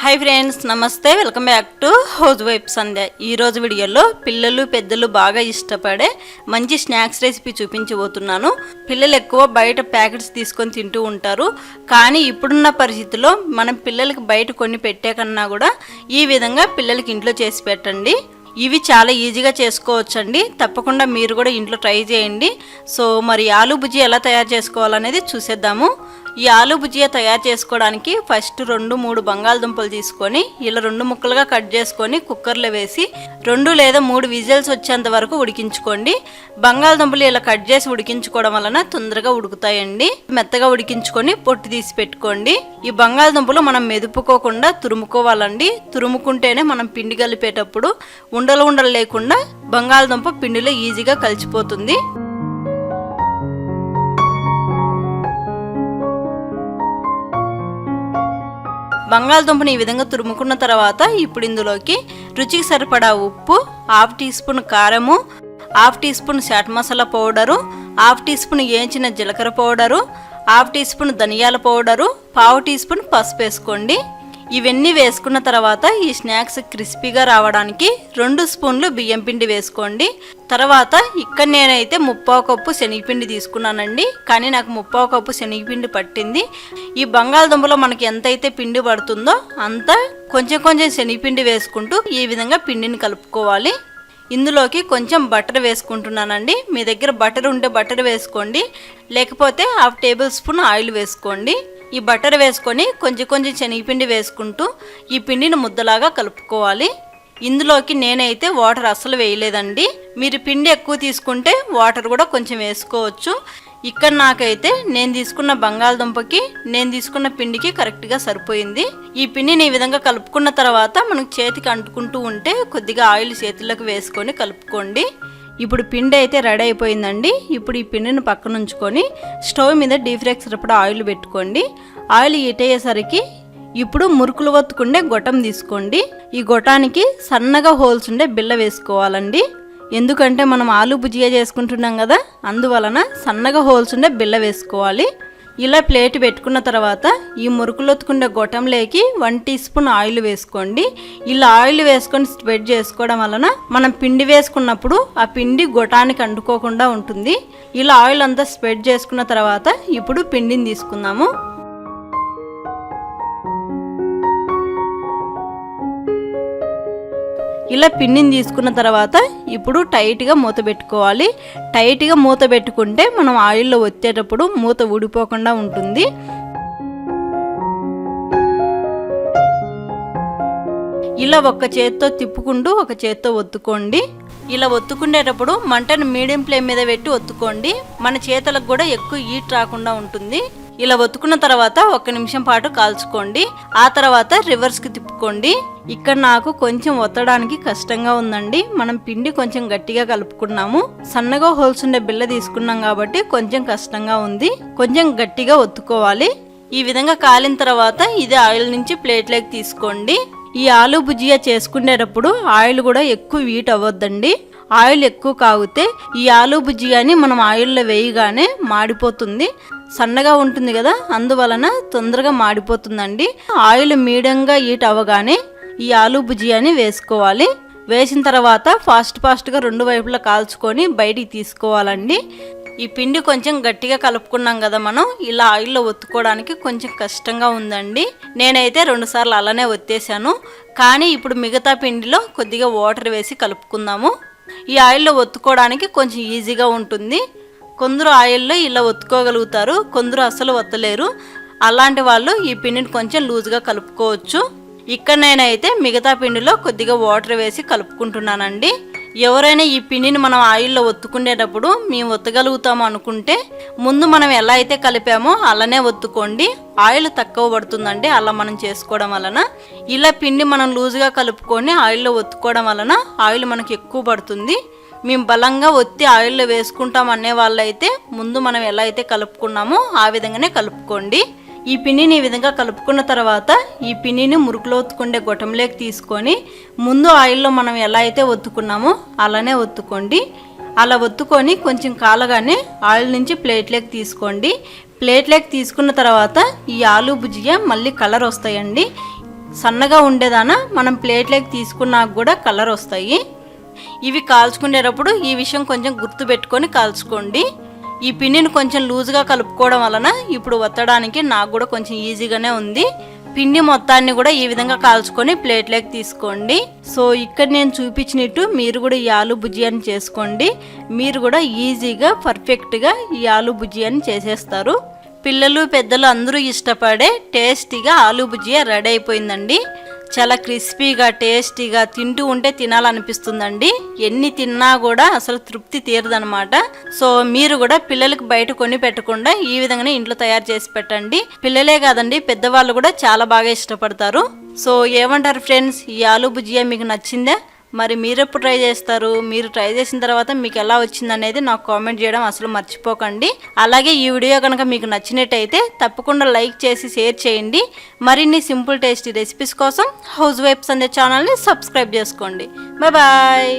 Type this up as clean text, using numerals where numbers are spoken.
Hi friends, నమస్తే. Welcome back to housewife సంధ్య. ఈరోజు వీడియోలో పిల్లలు పెద్దలు బాగా ఇష్టపడే మంచి స్నాక్స్ రెసిపీ చూపించబోతున్నాను. పిల్లలు ఎక్కువ బయట ప్యాకెట్స్ తీసుకొని తింటూ ఉంటారు. కానీ ఇప్పుడున్న పరిస్థితుల్లో మనం పిల్లలకి బయట కొన్ని పెట్టే కన్నా కూడా ఈ విధంగా పిల్లలకి ఇంట్లో చేసి పెట్టండి. ఇవి చాలా ఈజీగా చేసుకోవచ్చండి. తప్పకుండా మీరు కూడా ఇంట్లో ట్రై చేయండి. సో మరి ఆలూ బుజియా ఎలా తయారు చేసుకోవాలనేది చూసేద్దాము. ఈ ఆలూ బుజియా తయారు చేసుకోవడానికి ఫస్ట్ 2-3 బంగాళదుంపలు తీసుకొని ఇలా 2 ముక్కలుగా కట్ చేసుకొని కుక్కర్లో వేసి 2 లేదా 3 విజిల్స్ వచ్చేంత వరకు ఉడికించుకోండి. బంగాళదుంపలు ఇలా కట్ చేసి ఉడికించుకోవడం వలన తొందరగా ఉడుకుతాయండి. మెత్తగా ఉడికించుకొని పొట్టు తీసి పెట్టుకోండి. ఈ బంగాళదుంపలు మనం మెదుపుకోకుండా తురుముకోవాలండి. తురుముకుంటేనే మనం పిండి కలిపేటప్పుడు ఉండలు లేకుండా బంగాళదుంప పిండిలో ఈజీగా కలిసిపోతుంది. బంగాళదుంపని ఈ విధంగా తురుముకున్న తర్వాత ఇప్పుడు ఇందులోకి రుచికి సరిపడా ఉప్పు, 1/2 టీ స్పూన్ కారము, 1/2 teaspoon chaat masala powder, 1/2 teaspoon వేయించిన జీలకర్ర పౌడరు, 1/2 టీ స్పూన్ ధనియాల పౌడరు, 1/2 టీ స్పూన్ పసుపు వేసుకోండి. ఇవన్నీ వేసుకున్న తర్వాత ఈ స్నాక్స్ క్రిస్పీగా రావడానికి 2 స్పూన్లు బియ్యం పిండి వేసుకోండి. తర్వాత ఇక్కడ నేనైతే 1/4 కప్పు శనగపిండి తీసుకున్నానండి. కానీ నాకు 1/4 కప్పు శనగపిండి పట్టింది. ఈ బంగాళదుంపలో మనకి ఎంతైతే పిండి పడుతుందో అంత కొంచెం శనగపిండి వేసుకుంటూ ఈ విధంగా పిండిని కలుపుకోవాలి. ఇందులోకి కొంచెం బటర్ వేసుకుంటున్నానండి. మీ దగ్గర బటర్ ఉంటే బటర్ వేసుకోండి, లేకపోతే 1/2 టేబుల్ స్పూన్ ఆయిల్ వేసుకోండి. ఈ బటర్ వేసుకొని కొంచెం శనగపిండి వేసుకుంటూ ఈ పిండిని ముద్దలాగా కలుపుకోవాలి. ఇందులోకి నేనైతే వాటర్ అస్సలు వేయలేదండి. మీరు పిండి ఎక్కువ తీసుకుంటే వాటర్ కూడా కొంచెం వేసుకోవచ్చు. ఇక్కడ నాకైతే నేను తీసుకున్న బంగాళదుంపకి నేను తీసుకున్న పిండికి కరెక్ట్గా సరిపోయింది. ఈ పిండిని ఈ విధంగా కలుపుకున్న తర్వాత మనకు చేతికి అంటుకుంటూ ఉంటే కొద్దిగా ఆయిల్ చేతులకు వేసుకొని కలుపుకోండి. ఇప్పుడు పిండి అయితే రెడీ అయిపోయిందండి. ఇప్పుడు ఈ పిండిని పక్కన ఉంచుకొని స్టవ్ మీద డీప్ ఫ్రైకి సరిపడా ఆయిల్ పెట్టుకోండి. ఆయిల్ హీట్ అయ్యేసరికి ఇప్పుడు మురుకులు ఒత్తుకుండే గొట్టం తీసుకోండి. ఈ గొట్టానికి సన్నగా హోల్స్ ఉండే బిళ్ళ వేసుకోవాలండి. ఎందుకంటే మనం ఆలూ బుజియా చేసుకుంటున్నాం కదా, అందువలన సన్నగా హోల్స్ ఉండే బిళ్ళ వేసుకోవాలి. ఇలా ప్లేట్ పెట్టుకున్న తర్వాత ఈ మురుకులు ఒత్తుకుండే గొట్టంలోకి 1 టీ స్పూన్ ఆయిల్ వేసుకోండి. ఇలా ఆయిల్ వేసుకొని స్ప్రెడ్ చేసుకోవడం వలన మనం పిండి వేసుకున్నప్పుడు ఆ పిండి గొట్టానికి అంటుకోకుండా ఉంటుంది. ఇలా ఆయిల్ అంతా స్ప్రెడ్ చేసుకున్న తర్వాత ఇప్పుడు పిండిని తీసుకుందాము. ఇలా పిండిని తీసుకున్న తర్వాత ఇప్పుడు టైట్గా మూత పెట్టుకోవాలి. టైట్గా మూత పెట్టుకుంటే మనం ఆయిల్లో ఒత్తేటప్పుడు మూత ఊడిపోకుండా ఉంటుంది. ఇలా ఒక చేత్తో తిప్పుకుంటూ ఒక చేత్తో ఒత్తుకోండి. ఇలా ఒత్తుకునేటప్పుడు మంటను మీడియం ఫ్లేమ్ మీద పెట్టి ఒత్తుకోండి. మన చేతులకు కూడా ఎక్కువ హీట్ రాకుండా ఉంటుంది. ఇలా ఒత్తుకున్న తర్వాత 1 నిమిషం పాటు కాల్చుకోండి. ఆ తర్వాత రివర్స్కి తిప్పుకోండి. ఇక్కడ నాకు కొంచెం ఒత్తడానికి కష్టంగా ఉందండి. మనం పిండి కొంచెం గట్టిగా కలుపుకున్నాము. సన్నగా హోల్స్ ఉండే బిళ్ళ తీసుకున్నాం కాబట్టి కొంచెం కష్టంగా ఉంది. కొంచెం గట్టిగా ఒత్తుకోవాలి. ఈ విధంగా కాలిన తర్వాత ఇది ఆయిల్ నుంచి ప్లేట్లోకి తీసుకోండి. ఈ ఆలూ బుజియా చేసుకునేటప్పుడు ఆయిల్ కూడా ఎక్కువ హీట్ అవ్వద్దండి. ఆయిల్ ఎక్కువ కాగితే ఈ ఆలూ బుజియాని మనం ఆయిల్లో వేయగానే మాడిపోతుంది. సన్నగా ఉంటుంది కదా, అందువలన తొందరగా మాడిపోతుందండి. ఆయిల్ మీడియంగా హీట్ అవ్వగానే ఈ ఆలూ బుజియాని వేసుకోవాలి. వేసిన తర్వాత ఫాస్ట్గా 2 వైపులా కాల్చుకొని బయటికి తీసుకోవాలండి. ఈ పిండి కొంచెం గట్టిగా కలుపుకున్నాం కదా మనం, ఇలా ఆయిల్లో ఒత్తుకోవడానికి కొంచెం కష్టంగా ఉందండి. నేనైతే 2 సార్లు అలానే ఒత్తేసాను. కానీ ఇప్పుడు మిగతా పిండిలో కొద్దిగా వాటర్ వేసి కలుపుకుందాము. ఈ ఆయిల్లో ఒత్తుకోవడానికి కొంచెం ఈజీగా ఉంటుంది. కొందరు ఆయిల్లో ఇలా ఒత్తుకోగలుగుతారు, కొందరు అస్సలు ఒత్తలేరు. అలాంటి వాళ్ళు ఈ పిండిని కొంచెం లూజ్గా కలుపుకోవచ్చు. ఇక్కడ నేనైతే మిగతా పిండిలో కొద్దిగా వాటర్ వేసి కలుపుకుంటున్నానండి. ఎవరైనా ఈ పిండిని మనం ఆయిల్లో ఒత్తుకునేటప్పుడు మేము ఒత్తగలుగుతాము అనుకుంటే ముందు మనం ఎలా అయితే కలిపామో అలానే ఒత్తుకోండి. ఆయిల్ తక్కువ పడుతుందండి అలా మనం చేసుకోవడం వలన. ఇలా పిండి మనం లూజ్గా కలుపుకొని ఆయిల్లో ఒత్తుకోవడం వలన ఆయిల్ మనకి ఎక్కువ పడుతుంది. మేము బలంగా ఒత్తి ఆయిల్లో వేసుకుంటాం అనే వాళ్ళైతే ముందు మనం ఎలా అయితే కలుపుకున్నామో ఆ విధంగానే కలుపుకోండి. ఈ పిండిని ఈ విధంగా కలుపుకున్న తర్వాత ఈ పిండిని మురుకులో ఒత్తుకుండే గొట్టంలోకి తీసుకొని ముందు ఆయిల్లో మనం ఎలా అయితే ఒత్తుకున్నామో అలానే ఒత్తుకోండి. అలా ఒత్తుకొని కొంచెం కాలగానే ఆయిల్ నుంచి ప్లేట్లోకి తీసుకోండి. ప్లేట్లోకి తీసుకున్న తర్వాత ఈ ఆలూ బుజియా మళ్ళీ కలర్ వస్తాయండి. సన్నగా ఉండేదానా మనం ప్లేట్లోకి తీసుకున్నాక కూడా కలర్ వస్తాయి. ఇవి కాల్చుకునేటప్పుడు ఈ విషయం కొంచెం గుర్తుపెట్టుకొని కాల్చుకోండి. ఈ పిండిని కొంచెం లూజ్గా కలుపుకోవడం వలన ఇప్పుడు వత్తడానికి నాకు కూడా కొంచెం ఈజీగానే ఉంది. పిండి మొత్తాన్ని కూడా ఈ విధంగా కాల్చుకొని ప్లేట్లోకి తీసుకోండి. సో ఇక్కడ నేను చూపించినట్టు మీరు కూడా ఈ ఆలు భుజియాని చేసుకోండి. మీరు కూడా ఈజీగా పర్ఫెక్ట్గా ఈ ఆలు భుజియాని చేసేస్తారు. పిల్లలు పెద్దలు అందరూ ఇష్టపడే టేస్టీగా ఆలు భుజియా రెడీ అయిపోయిందండి. చాలా క్రిస్పీగా టేస్టీగా తింటూ ఉంటే తినాలనిపిస్తుందండి. ఎన్ని తిన్నా కూడా అసలు తృప్తి తీరదనమాట. సో మీరు కూడా పిల్లలకు బయట కొని పెట్టకుండా ఈ విధంగానే ఇంట్లో తయారు చేసి పెట్టండి. పిల్లలే కాదండి పెద్దవాళ్ళు కూడా చాలా బాగా ఇష్టపడతారు. సో ఏమంటారు ఫ్రెండ్స్, ఈ ఆలు భుజియా మీకు నచ్చిందా? మరి మీరు ఎప్పుడు ట్రై చేస్తారు? మీరు ట్రై చేసిన తర్వాత మీకు ఎలా వచ్చిందనేది నాకు కామెంట్ చేయడం అసలు మర్చిపోకండి. అలాగే ఈ వీడియో కనుక మీకు నచ్చినట్టయితే తప్పకుండా లైక్ చేసి షేర్ చేయండి. మరిన్ని సింపుల్ టేస్టీ రెసిపీస్ కోసం హౌస్ వైఫ్ సంధ్య ఛానల్ని సబ్స్క్రైబ్ చేసుకోండి. Bye bye.